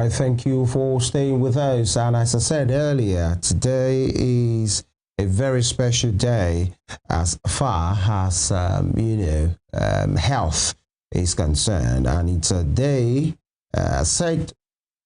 right, thank you for staying with us. And as I said earlier, today is a very special day as far as, health is concerned. And it's a day set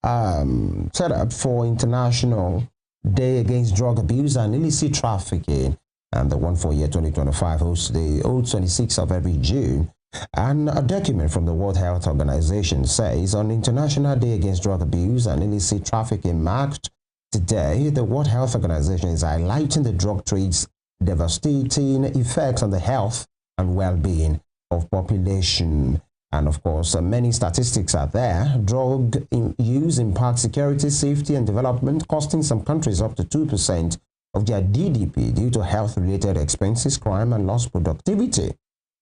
up for International Day Against Drug Abuse and Illicit Trafficking. And the one for year 2025 hosts the 26th of every June. And a document from the World Health Organization says on International Day Against Drug Abuse and Illicit Trafficking marked today, the World Health Organization is highlighting the drug trade's devastating effects on the health and well-being of population. And of course, many statistics are there. Drug use impacts security, safety, and development, costing some countries up to 2% of their GDP due to health-related expenses, crime, and lost productivity.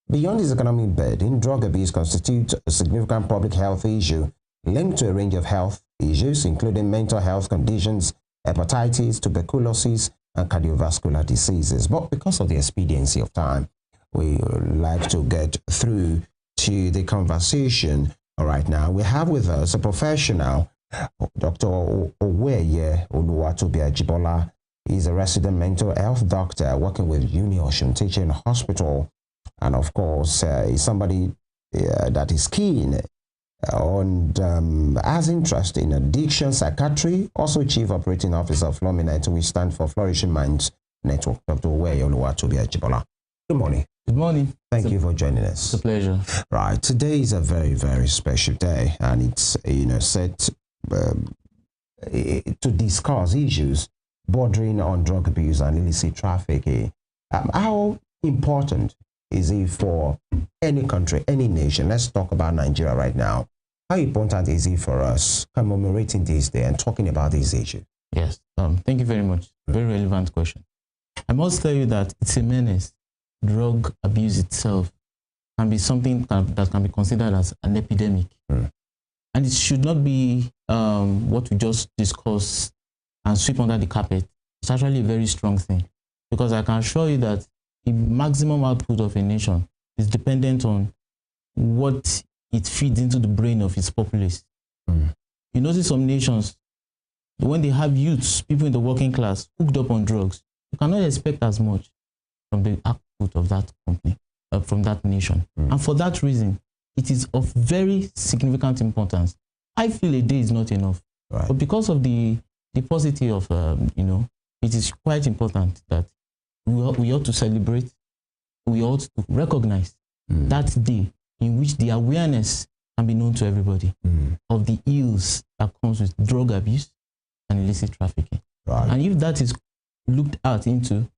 Beyond this economic burden, drug abuse constitutes a significant public health issue linked to a range of health issues, including mental health conditions, hepatitis, tuberculosis, and cardiovascular diseases. But because of the expediency of time, we would like to get through to the conversation. All right, now we have with us a professional, Dr. Owoeye Oluwatobi. He's a resident mental health doctor working with Uni Osun Teaching Hospital. And of course, is somebody that is keen on, has interest in addiction psychiatry, also Chief Operating Officer of Flominet, which stands for Flourishing Minds Network, Dr. Owoeye Oluwatobi. Good morning. Good morning. Thank you for joining us. It's a pleasure. Right. Today is a very, very special day, and it's, set to discuss issues bordering on drug abuse and illicit trafficking. How important is it for any country, any nation? Let's talk about Nigeria right now. How important is it for us commemorating this day and talking about these issues? Yes, thank you very much. Very relevant question. I must tell you that it's a menace. Drug abuse itself can be something that can be considered as an epidemic. And it should not be what we just discussed and sweep under the carpet. It's actually a very strong thing, because I can assure you that the maximum output of a nation is dependent on what it feeds into the brain of its populace. You notice some nations, when they have youths, people in the working class, hooked up on drugs, you cannot expect as much from the output of that company, from that nation. And for that reason, it is of very significant importance. I feel a day is not enough. Right. But because of the paucity of, it is quite important that we ought to celebrate, we ought to recognize that day in which the awareness can be known to everybody of the ills that comes with drug abuse and illicit trafficking. Right. And if that is looked at into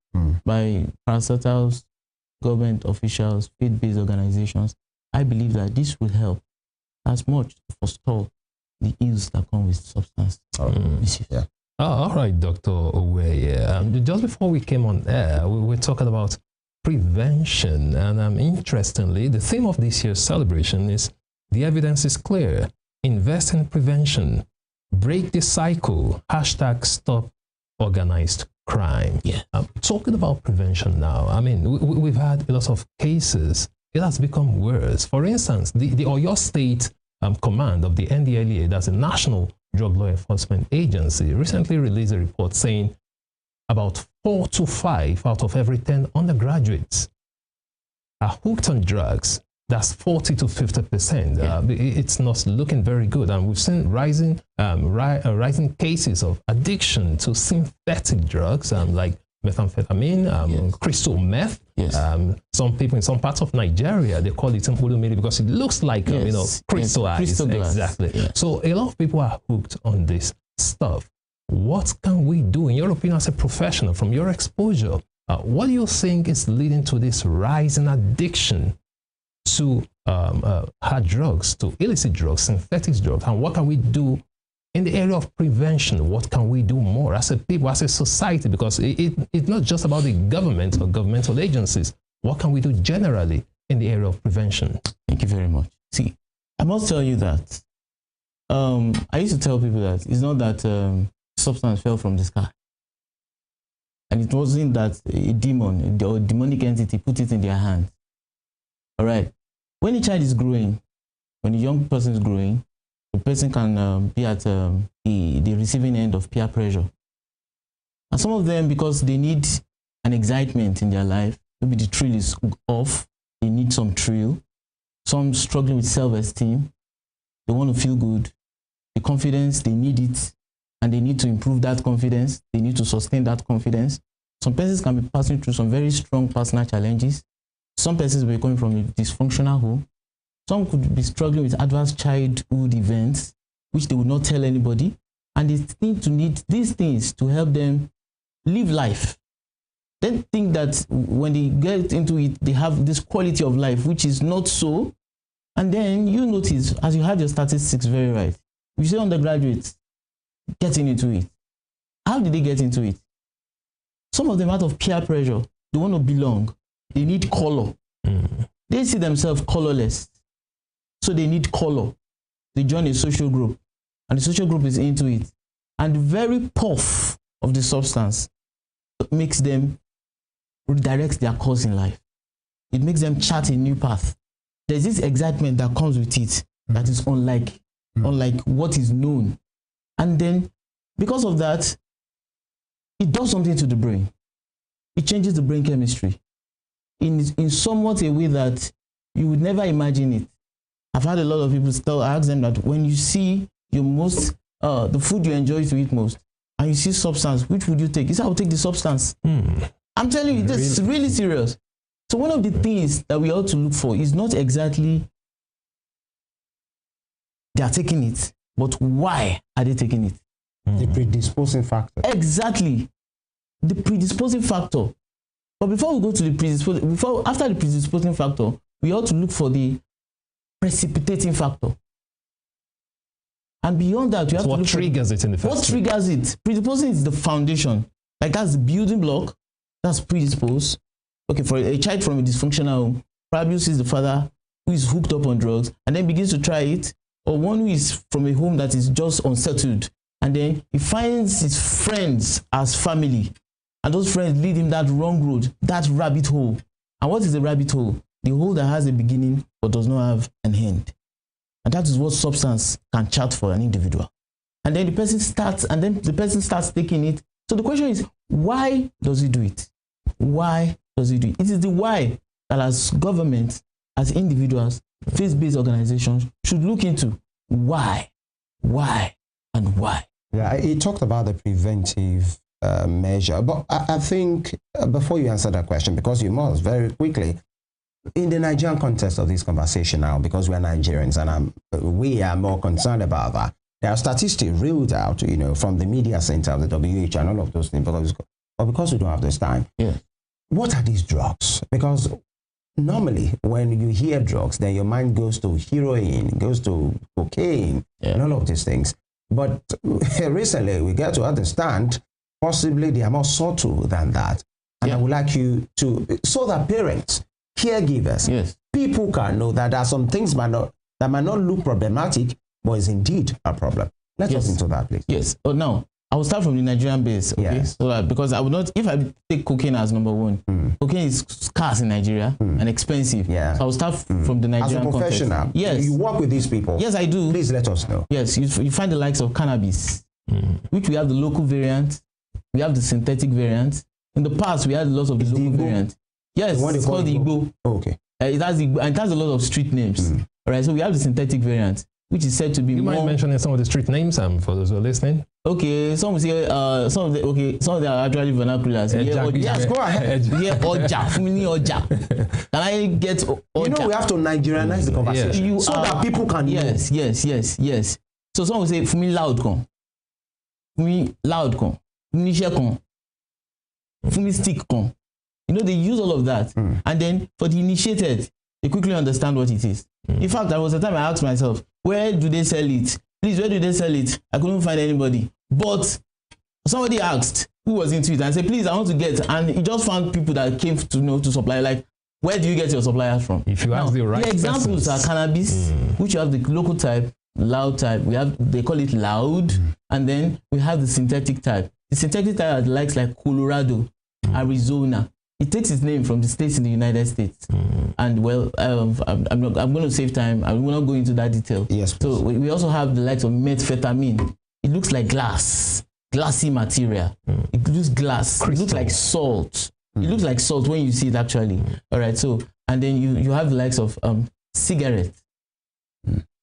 by parastatals, government officials, faith-based organizations, I believe that this will help as much to forestall the ills that come with substance misuse. Yeah. All right, Dr. Owoeye. Just before we came on air, we were talking about prevention. And interestingly, the theme of this year's celebration is "The evidence is clear. Invest in prevention. Break the cycle. #stop organized crime." Yeah. Talking about prevention now, I mean, we've had a lot of cases. It has become worse. For instance, the Oyo State Command of the NDLEA, that's a National Drug Law Enforcement Agency, recently released a report saying about 4 to 5 out of every 10 undergraduates are hooked on drugs. That's 40 to 50%. Yeah. It's not looking very good. And we've seen rising cases of addiction to synthetic drugs like methamphetamine, crystal meth. Yes. Some people in some parts of Nigeria, they call it Ulumiri because it looks like crystallized. Crystal exactly. Yes. So a lot of people are hooked on this stuff. What can we do, in your opinion, as a professional, from your exposure? What do you think is leading to this rise in addiction to hard drugs, to illicit drugs, synthetic drugs, and what can we do in the area of prevention? What can we do more as a people, as a society? Because it's not just about the government or governmental agencies. What can we do generally in the area of prevention? Thank you very much. See, I must tell you that I used to tell people that it's not that substance fell from the sky. And it wasn't that a demon or demonic entity put it in their hands. All right. When a child is growing, when a young person is growing, the person can be at the receiving end of peer pressure. And some of them, because they need an excitement in their life, maybe the thrill is off, they need some thrill. Some struggling with self-esteem, they want to feel good. The confidence, they need it, and they need to improve that confidence. They need to sustain that confidence. Some persons can be passing through some very strong personal challenges. Some persons will be coming from a dysfunctional home. Some could be struggling with adverse childhood events, which they would not tell anybody. And they need these things to help them live life. Then think that when they get into it, they have this quality of life, which is not so. And then you notice, as you had your statistics very right, you say undergraduates getting into it. How did they get into it? Some of them out of peer pressure, they want to belong. They need color. They see themselves colorless. So they need color. They join a social group, and the social group is into it. And the very puff of the substance makes them redirect their course in life. It makes them chart a new path. There's this excitement that comes with it that is unlike what is known. And then, because of that, it does something to the brain. It changes the brain chemistry in somewhat a way that you would never imagine it. I've had a lot of people ask them that when you see your most, the food you enjoy to eat most, and you see substance, which would you take? You say, I'll take the substance. I'm telling you, this is really serious. So one of the things that we ought to look for is not exactly they are taking it, but why are they taking it? The predisposing factor. Exactly. The predisposing factor. But before we go to the predisposing, after the predisposing factor, we ought to look for the precipitating factor. And beyond that, we have to look what triggers it in the first place. What triggers it? Predisposing is the foundation. Like that's the building block. That's predisposed. Okay, for a child from a dysfunctional home, probably sees the father who is hooked up on drugs and then begins to try it, or one who is from a home that is just unsettled, and then he finds his friends as family, and those friends lead him that wrong road, that rabbit hole. And what is the rabbit hole? The hole that has a beginning but does not have an end. And that is what substance can chart for an individual. And then the person starts taking it. So the question is, why does he do it? Why does he do it? It is the why that as government, as individuals, faith-based organizations should look into. Why, and why. Yeah, he talked about the preventive measure, but I think before you answer that question, because you must very quickly, in the Nigerian context of this conversation now, because we are Nigerians and we are more concerned about that, there are statistics reeled out, from the media center of the WHO and all of those things, because we don't have this time. Yeah. What are these drugs? Because normally when you hear drugs, then your mind goes to heroin, goes to cocaine, and all of these things. But recently we get to understand possibly they are more subtle than that. And I would like you to, so that parents, caregivers, people can know that there are some things that might not look problematic, but is indeed a problem. Let's get into that, please. Yes. Oh, now, I will start from the Nigerian base, okay? Yes. So that, because I would not, if I take cocaine as number one, cocaine is scarce in Nigeria and expensive. Yeah. So I will start from the Nigerian context. As a professional, yes. You work with these people. Yes, I do. Please let us know. Yes, you find the likes of cannabis, which we have the local variant, we have the synthetic variant. In the past, we had lots of the local variant. Yes, it's called the Igbo. Oh, okay. It has a lot of street names. All right, so we have the synthetic variant, which is said to be more... You mind mentioning some of the street names for those who are listening? Okay, some will say some of them are actually vernaculars. Yes, go ahead. Yeah, Oja, Fumini Oja. Can I get Oja? We have to Nigerianize the conversation so that people can know. Yes. So some will say Fumi loud con, Fumi loud con, Fumi share con, Fumi stick con. They use all of that, and then for the initiated, they quickly understand what it is. In fact, there was a time I asked myself, where do they sell it? Please, where do they sell it? I couldn't find anybody. But somebody asked who was into it and said, please, I want to get. And he just found people that came to supply. Like, where do you get your suppliers from? If you ask the right the examples are cannabis, which you have the local type, loud type. They call it loud. And then we have the synthetic type. The synthetic type are the likes like Colorado, Arizona. it takes its name from the states in the United States. And well, I'm going to save time. I will not go into that detail. Yes. Please. So we also have the likes of methamphetamine. It looks like glassy material. It looks glass. Crystal. It looks like salt. It looks like salt when you see it actually. All right. So, and then you have the likes of cigarettes.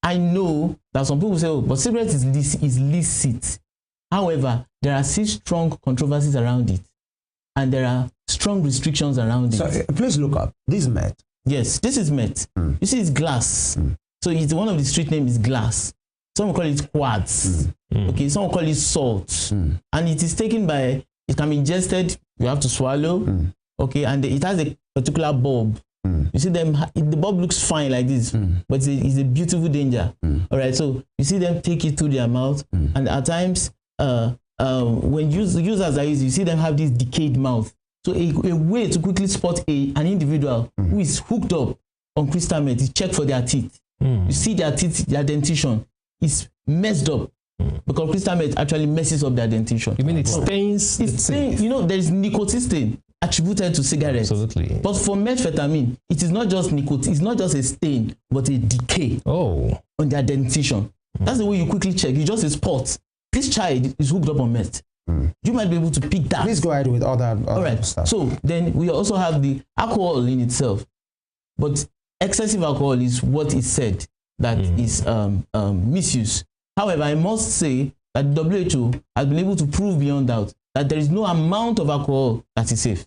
I know that some people say, oh, but cigarette is licit. However, there are still strong controversies around it. And there are strong restrictions around it. So please look up. This is meth. Yes, this is meth. You see, it's glass. So it's one of the street name is glass. Some will call it quartz. Okay, some will call it salt. And it is taken by, it can be ingested, you have to swallow. Okay, and it has a particular bulb. You see them, the bulb looks fine like this, but it's a beautiful danger. All right, so you see them take it through their mouth, and at times, when users are used, you see them have this decayed mouth. So a way to quickly spot an individual who is hooked up on crystal meth is check for their teeth. You see their teeth, their dentition is messed up because crystal meth actually messes up their dentition. You mean it stains? It stains. You know, there is nicotine stain attributed to cigarettes. Absolutely. But for methamphetamine, it is not just nicotine. It's not just a stain, but a decay on their dentition. That's the way you quickly check. It's just a spot. This child is hooked up on meth. You might be able to pick that. Please go ahead with other all right. stuff. So then we also have the alcohol in itself, but excessive alcohol is what is said that is misuse. However, I must say that the WHO has been able to prove beyond doubt that there is no amount of alcohol that is safe.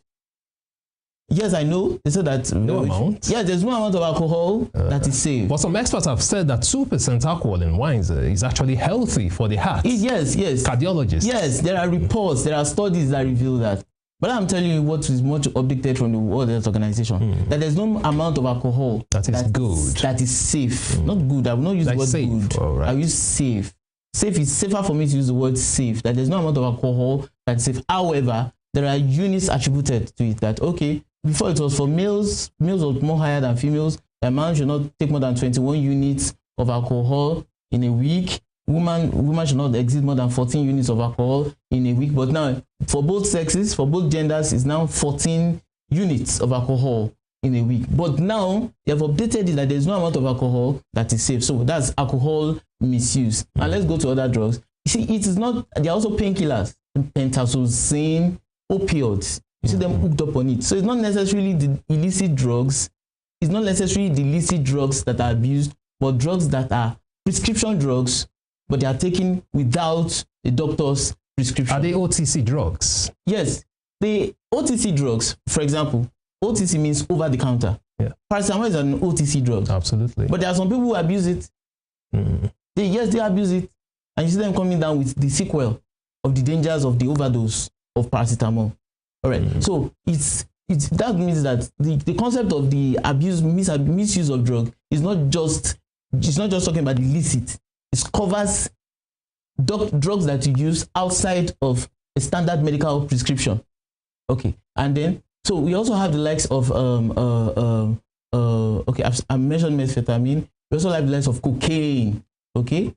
Yes, I know. They said that no amount. Yeah, there's no amount of alcohol that is safe. But some experts have said that 2% alcohol in wines is actually healthy for the heart. Yes. Cardiologists. Yes, there are reports, there are studies that reveal that. But I'm telling you what is much updated from the World Health Organization, that there's no amount of alcohol that is good. That is safe. Not good. I will not use the word safe. Good. Right. I will use safe. Safe is safer for me to use the word safe. That there's no amount of alcohol that's safe. However, there are units attributed to it that, okay, before it was for males were more higher than females. A man should not take more than 21 units of alcohol in a week. Woman should not exceed more than 14 units of alcohol in a week. But now, for both sexes, for both genders, it's now 14 units of alcohol in a week. But now, they have updated it that there's no amount of alcohol that is safe. So that's alcohol misuse. And let's go to other drugs. You see, it is not, they're also painkillers, pentazocine, opioids. You see them hooked up on it. So it's not necessarily the illicit drugs. It's not necessarily the illicit drugs that are abused, but drugs that are prescription drugs, but they are taken without a doctor's prescription. Are they OTC drugs? Yes. The OTC drugs, for example, OTC means over the counter. Yeah. Paracetamol is an OTC drug. Absolutely. But there are some people who abuse it. They abuse it. And you see them coming down with the sequel of the dangers of the overdose of paracetamol. All right. So it's that means that the concept of the misuse of drug is not just talking about illicit. It covers drugs that you use outside of a standard medical prescription. Okay. And then so we also have the likes of okay, I mentioned methamphetamine. We also have the likes of cocaine. Okay.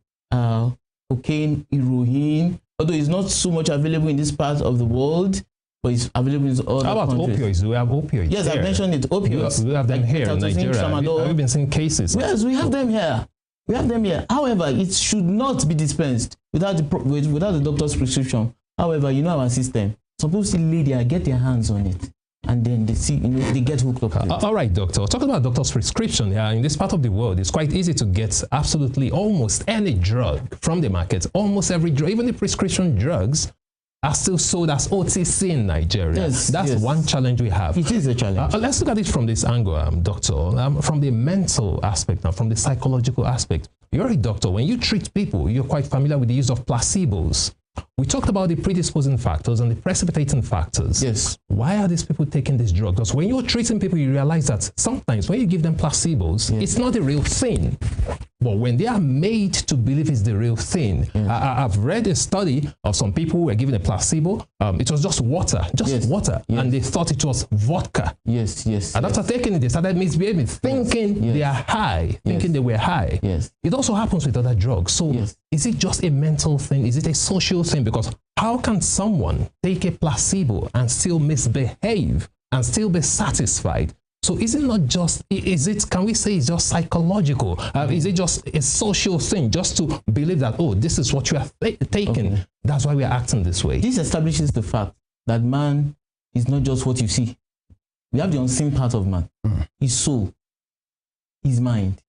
Cocaine, heroin, although it's not so much available in this part of the world, but it's available in other How about countries. opioids? We have opioids. Yes, I mentioned it. Opioids. We have them like here in Nigeria. Have you been seeing cases? Yes, we have them here. We have them here. However, it should not be dispensed without the doctor's prescription. However, you know our system. Some people still get their hands on it, and then they see, they get hooked up. All right, doctor. Talking about doctor's prescription, in this part of the world, it's quite easy to get absolutely almost any drug from the market. Almost every drug, even the prescription drugs, are still sold as OTC in Nigeria. Yes, that's one challenge we have. It is a challenge. Let's look at it from this angle, doctor. From the mental aspect now, from the psychological aspect. You're a doctor. When you treat people, you're quite familiar with the use of placebos. We talked about the predisposing factors and the precipitating factors. Yes. Why are these people taking this drug? Because when you're treating people, you realize that sometimes when you give them placebos, it's not the real thing. But when they are made to believe it's the real thing, I've read a study of some people who were given a placebo. It was just water, and they thought it was vodka. Yes. And after taking it, they started misbehaving, thinking they are high, thinking they were high. Yes. It also happens with other drugs. So is it just a mental thing? Is it a social thing? Because how can someone take a placebo and still misbehave and still be satisfied. So is it not just, can we say it's just psychological? Is it just a social thing, just to believe that, oh, this is what you are taking? Okay. That's why we are acting this way. This establishes the fact that man is not just what you see. We have the unseen part of man, his soul, his mind.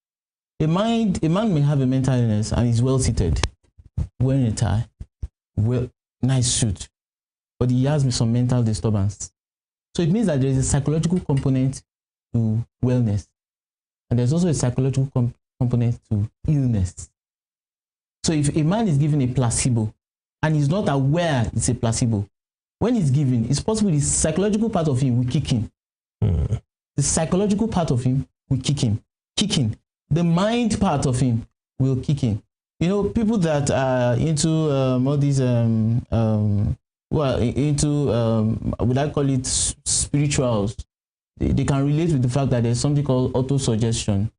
A man may have a mental illness and is well seated, wearing a tie, nice suit, but he has some mental disturbance. So it means that there is a psychological component to wellness, and there's also a psychological component to illness. So if a man is given a placebo and he's not aware it's a placebo, when he's given, it's possible the psychological part of him will kick in. The psychological part of him will kick in. The mind part of him will kick in. You know, people that are into all these, would I call it spirituals? They can relate with the fact that there's something called autosuggestion.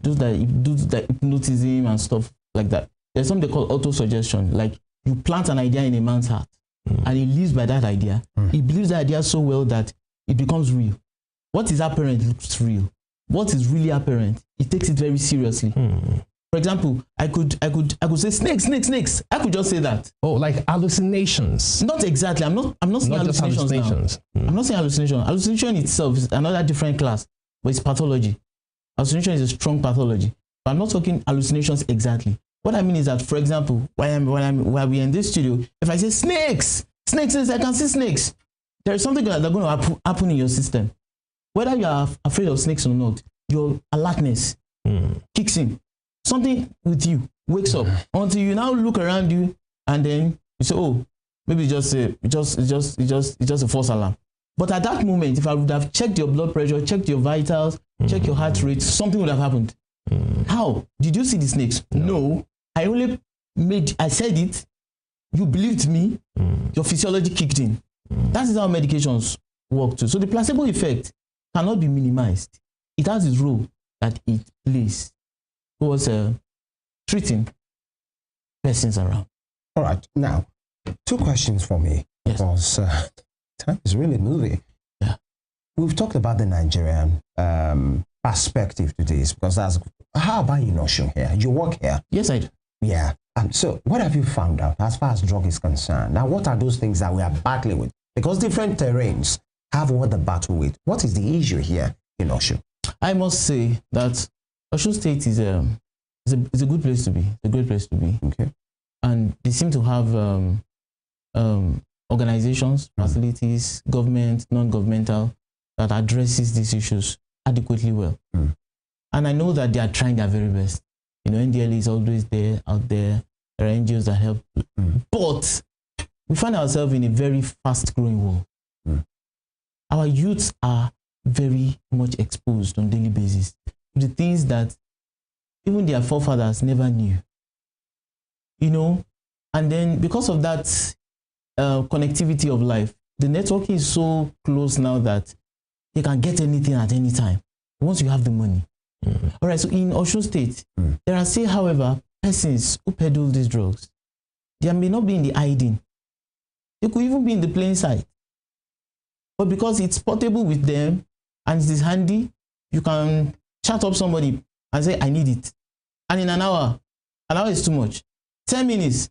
Do that hypnotism and stuff like that. There's something called autosuggestion. Like you plant an idea in a man's heart, and he lives by that idea. He believes that idea so well that it becomes real. What is apparent looks real. What is really apparent, he takes it very seriously. For example, I could say snakes. I could just say that. Oh, like hallucinations. Not exactly. I'm not saying hallucinations. I'm not saying hallucination. Hallucination itself is another different class, but it's pathology. Hallucination is a strong pathology. But I'm not talking hallucinations exactly. What I mean is that, for example, while we're in this studio, if I say snakes, I can see snakes. There is something that's going to happen in your system. Whether you are afraid of snakes or not, your alertness kicks in. Something with you wakes up until you now look around you, and then you say, "Oh, maybe it's just a false alarm." But at that moment, if I would have checked your blood pressure, checked your vitals, checked your heart rate, something would have happened. How? Did you see the snakes? No. I said it. You believed me. Your physiology kicked in. That is how medications work too. So the placebo effect cannot be minimized. It has its role that it plays towards treating persons around. All right. Now, 2 questions for me. Yes. Because time is really moving. Yeah. We've talked about the Nigerian perspective to this, because how about you, Osun here? You work here. Yes, I do. Yeah. So what have you found out as far as drug is concerned? Now, what are those things that we are battling with? Because different terrains have what the battle with. What is the issue here in Osun? I must say that Osun State is a good place to be. It's a great place to be. Okay. And they seem to have organizations, facilities, government, non-governmental, that addresses these issues adequately well. And I know that they are trying their very best. You know, NDLEA is always there, out there. There are NGOs that help. But we find ourselves in a very fast-growing world. Our youths are very much exposed on a daily basis to the things that even their forefathers never knew. You know, and then because of that connectivity of life, the networking is so close now that they can get anything at any time once you have the money. All right, so in Osun State, there are still, however, persons who peddle these drugs. They may not be in the hiding. They could even be in the plain sight. But because it's portable with them and it is handy, you can chat up somebody and say, I need it. And in an hour is too much. 10 minutes,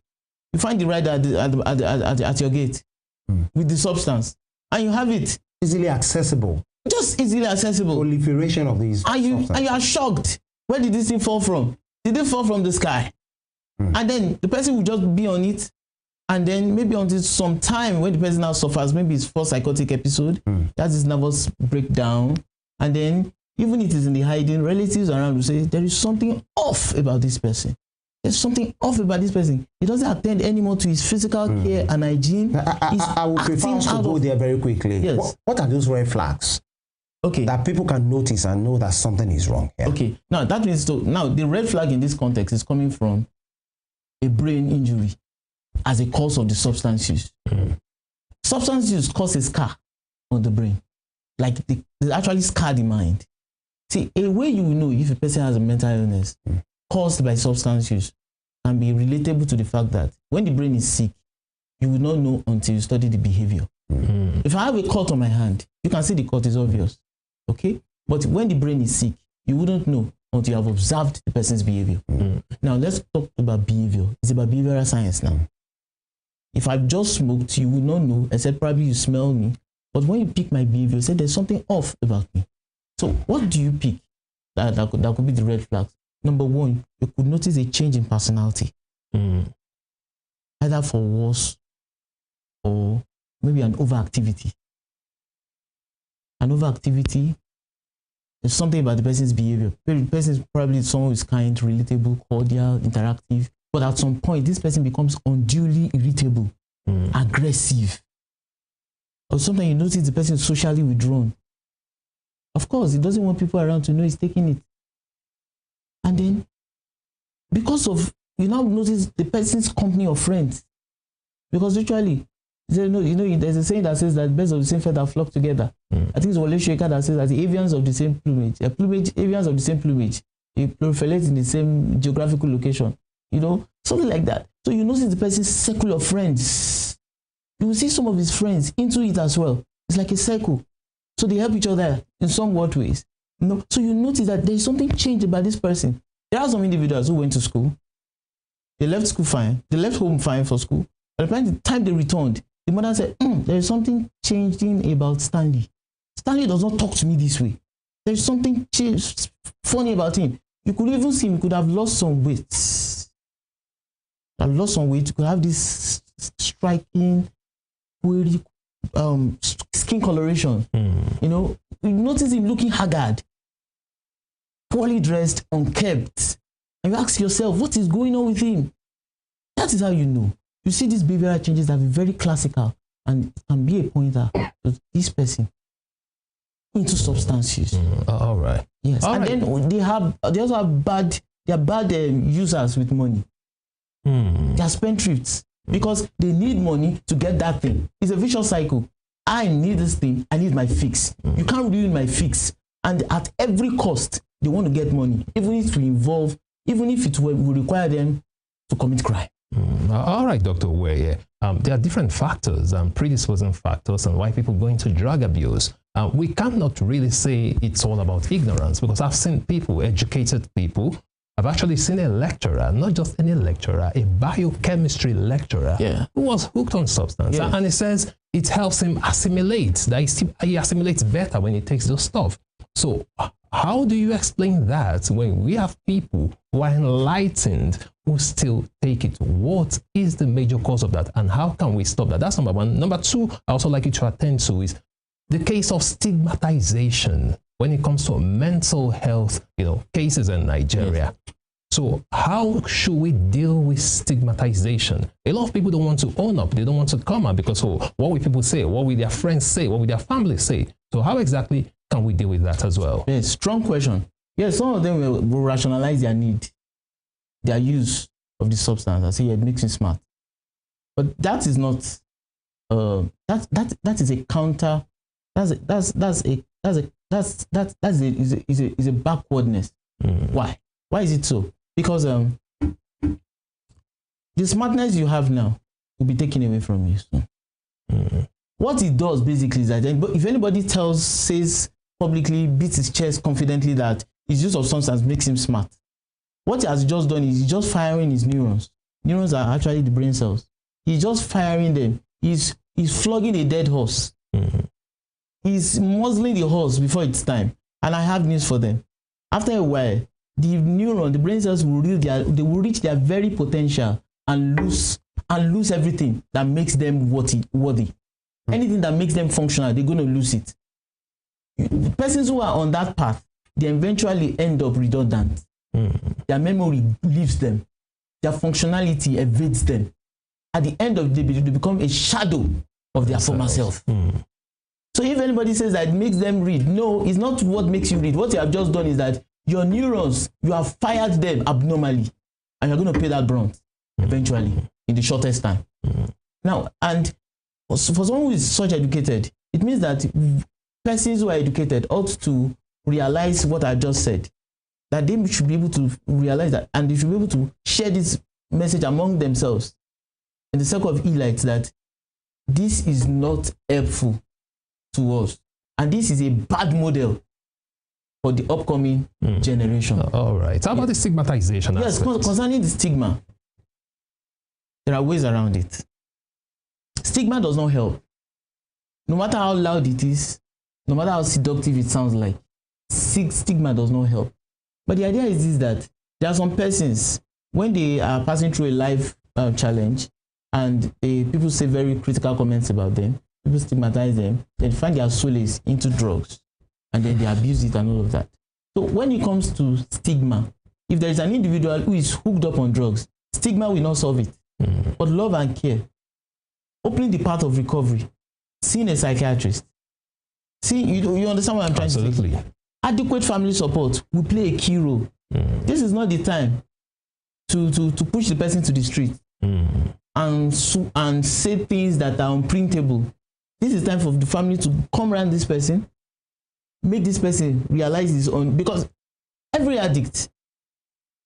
you find the rider at your gate with the substance, and you have it. Easily accessible. Just easily accessible. Proliferation of these and you are shocked. Where did this thing fall from? Did it fall from the sky? And then the person will just be on it, and then maybe until some time when the person now suffers, maybe his first psychotic episode, that's his nervous breakdown, and then even if it is in the hiding, relatives around will say there is something off about this person. There's something off about this person. He doesn't attend anymore to his physical care and hygiene. I would prefer us to go there very quickly. Yes. What are those red flags? Okay. That people can notice and know that something is wrong here. Okay. Now that means now the red flag in this context is coming from a brain injury as a cause of the substance use. Substance use causes scar on the brain. Like they actually scar the mind. See, a way you will know if a person has a mental illness caused by substance use can be relatable to the fact that when the brain is sick, you will not know until you study the behavior. If I have a cut on my hand, you can see the cut is obvious. Okay? But when the brain is sick, you wouldn't know until you have observed the person's behavior. Now, let's talk about behavior. It's about behavioral science now. If I've just smoked, you would not know, except probably you smell me. But when you pick my behavior, you say there's something off about me. So what do you pick that could be the red flags? Number one, you could notice a change in personality. Either for worse or maybe an overactivity. An overactivity is something about the person's behavior. The person is probably someone who is kind, relatable, cordial, interactive. But at some point, this person becomes unduly irritable, aggressive. Or sometimes you notice the person is socially withdrawn. Of course, he doesn't want people around to know he's taking it. And then, because of, you now notice the person's company of friends. Because usually, there's a saying that says that birds of the same feather flock together. I think it's Wole Soyinka that says that the avians of the same plumage, avians of the same plumage, they proliferate in the same geographical location. Something like that. So you notice the person's circle of friends. You will see some of his friends into it as well. It's like a circle. So they help each other in somewhat ways. So you notice that there is something changed about this person. There are some individuals who went to school. They left school fine. They left home fine for school. But by the time they returned, the mother said, there is something changing about Stanley. Stanley does not talk to me this way. There is something funny about him. You could even see him, he could have lost some weight. You could have this striking, query, skin coloration. You notice him looking haggard, poorly dressed, unkempt. And you ask yourself, what is going on with him? That is how you know. You see these behavioral changes that are very classical and can be a pointer to this person into substance use. All right. Yes. All and right. Then they also have bad users with money. They are spendthrifts because they need money to get that thing. It's a vicious cycle. I need this thing. I need my fix. You can't ruin my fix. And at every cost, they want to get money, even if it will require them to commit crime. All right, Dr. Owoeye. There are different factors, predisposing factors, and why people go into drug abuse. We cannot really say it's all about ignorance, because I've seen people, educated people. I've actually seen a lecturer, not just any lecturer, a biochemistry lecturer, who was hooked on substance. And he says it helps him assimilate, that he assimilates better when he takes those stuff. So how do you explain that when we have people who are enlightened who still take it? What is the major cause of that, and how can we stop that? That's number one. Number two, I also like you to attend to is the case of stigmatization when it comes to mental health, cases in Nigeria. So how should we deal with stigmatization? A lot of people don't want to own up. They don't want to come out because, what will people say? What will their friends say? What will their family say? So how exactly can we deal with that as well? Yes, strong question. Yes, some of them will rationalize their need, their use of the substance. I say it makes me smart. But that is not, that is a counter, that's a backwardness. Why? Why is it so? Because the smartness you have now will be taken away from you soon. What it does basically is that if anybody says publicly, beats his chest confidently that his use of substance makes him smart, what he has just done is he's just firing his neurons. Neurons are actually the brain cells. He's just firing them. He's flogging a dead horse. He's muzzling the horse before it's time. And I have news for them. After a while, the brain cells will reach their very potential and lose everything that makes them worthy. Anything that makes them functional, they're going to lose it. The persons who are on that path, they eventually end up redundant. Their memory leaves them. Their functionality evades them. At the end of the day, they become a shadow of their former self. So if anybody says that it makes them read, no, it's not what makes you read. What you have just done is that your neurons, you have fired them abnormally, and you're going to pay that brunt eventually in the shortest time. Now, and for someone who is such educated, it means that persons who are educated ought to realize what I just said, that they should be able to realize that, and they should be able to share this message among themselves in the circle of elites, that this is not helpful to us, and this is a bad model for the upcoming generation. All right. How about the stigmatization? Yes, concerning the stigma, there are ways around it. Stigma does not help. No matter how loud it is, no matter how seductive it sounds like, stigma does not help. But the idea is this, that there are some persons, when they are passing through a life challenge, and people say very critical comments about them, people stigmatize them, they find their solace into drugs, and then they abuse it and all of that. So when it comes to stigma, if there is an individual who is hooked up on drugs, stigma will not solve it. But love and care, opening the path of recovery, seeing a psychiatrist. See, you understand what I'm trying to say? Adequate family support will play a key role. This is not the time to push the person to the street and say things that are unprintable. This is time for the family to come around this person, make this person realize his own, because every addict,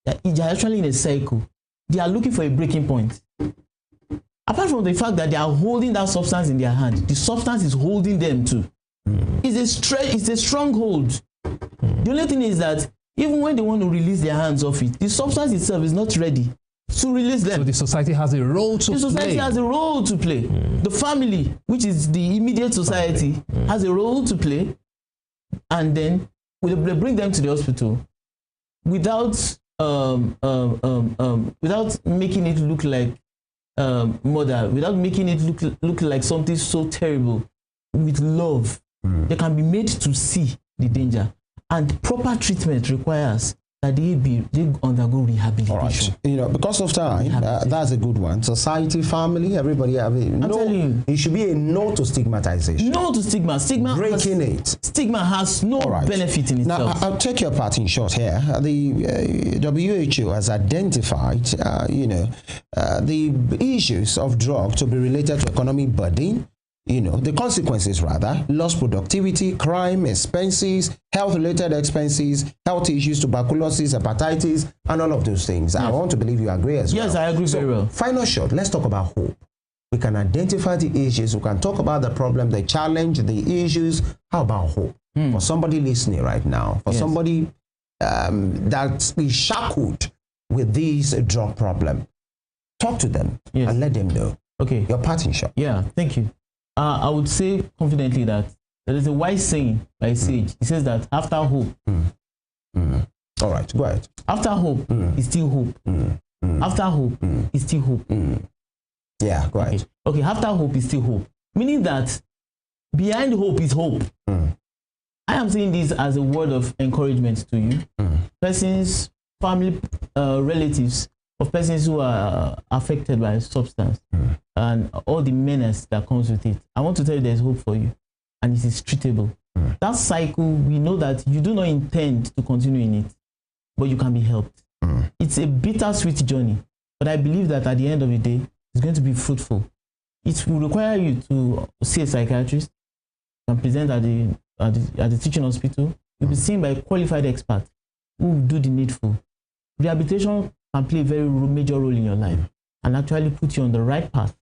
they are actually in a cycle. They are looking for a breaking point. Apart from the fact that they are holding that substance in their hand, the substance is holding them too. It's a stronghold. The only thing is that even when they want to release their hands off it, the substance itself is not ready to release them. So the society has a role to play. The society has a role to play. The family, which is the immediate society, has a role to play. And then they bring them to the hospital without making it look like murder, without making it look like something so terrible. With love, they can be made to see the danger. And proper treatment requires that they undergo rehabilitation. All right. Because of time, that's a good one. Society, family, everybody have it. I'm telling you, it should be a no to stigmatization. No to stigma. Stigma has no benefit in itself. Now, I'll take your part in short here. The WHO has identified, the issues of drug to be related to economic burden. The consequences rather, lost productivity, crime, expenses, health-related expenses, health issues, tuberculosis, hepatitis, and all of those things. Yes. I want to believe you agree as well. Yes, I agree very well. Final shot, let's talk about hope. We can identify the issues, we can talk about the problem, the challenge, the issues. How about hope? For somebody listening right now, for somebody that is shackled with this drug problem, talk to them and let them know. Okay. Your parting shot. Yeah, thank you. I would say confidently that there is a wise saying by a sage. He says that after hope. All right, go ahead. After hope is still hope. After hope is still hope. Yeah, go ahead. Okay, after hope is still hope. Meaning that behind hope is hope. I am saying this as a word of encouragement to you. Persons, family, relatives of persons who are affected by substance and all the menace that comes with it. I want to tell you there's hope for you, and it is treatable. That cycle, we know that you do not intend to continue in it, but you can be helped. It's a bittersweet journey, but I believe that at the end of the day, it's going to be fruitful. It will require you to see a psychiatrist and present at the teaching hospital. You'll be seen by a qualified expert who will do the needful. Rehabilitation can play a very major role in your life and actually put you on the right path,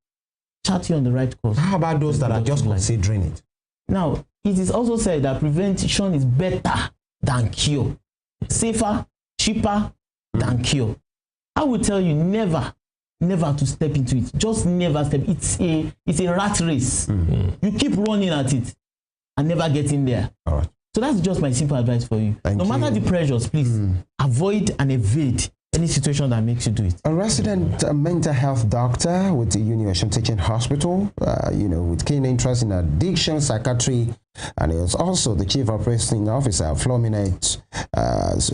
chart you on the right course. How about those that are just considering it? Now, it is also said that prevention is better than cure, safer, cheaper than cure. I would tell you never to step into it. Just never step. It's a rat race. You keep running at it and never getting there. All right. So that's just my simple advice for you. No matter the pressures, please avoid and evade any situation that makes you do it. A resident mental health doctor with the Union Teaching Hospital, with keen interest in addiction, psychiatry, and he was also the Chief Operating Officer of Flominet,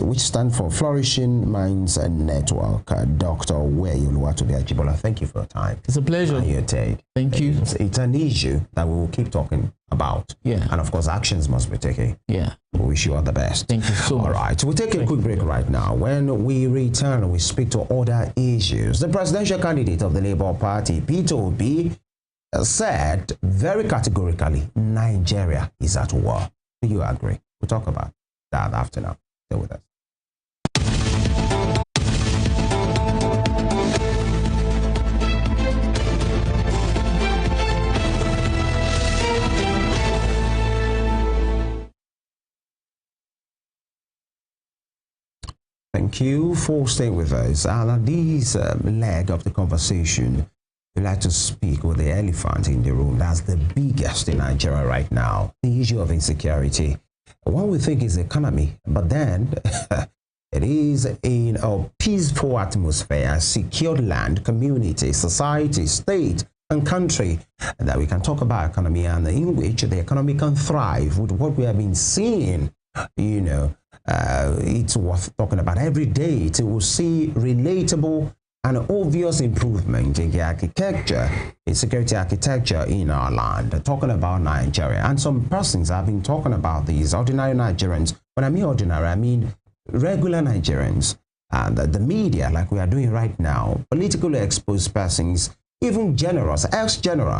which stands for Flourishing Minds and Network. Dr. Oluwatobi, thank you for your time. It's a pleasure. And your take. Thank you. It's an issue that we will keep talking about. Yeah. And of course, actions must be taken. Yeah. We wish you all the best. Thank you so much. All right. We'll take a quick break right now. When we return, we speak to other issues. The presidential candidate of the Labour Party, Peter Obi, said very categorically, Nigeria is at war. Do you agree? We'll talk about that after now. Stay with us. Thank you for staying with us. And this leg of the conversation, we like to speak with the elephant in the room. That's the biggest in Nigeria right now, the issue of insecurity. One we think is the economy, but then it is in a peaceful atmosphere, secured land, community, society, state, and country that we can talk about economy, and in which the economy can thrive with what we have been seeing. It's worth talking about every day to see relatable and obvious improvement in the architecture, in security architecture in our land. Talking about Nigeria, and some persons have been talking about these ordinary Nigerians. When I mean ordinary, I mean regular Nigerians, and the media, like we are doing right now, politically exposed persons, even generals, ex-generals.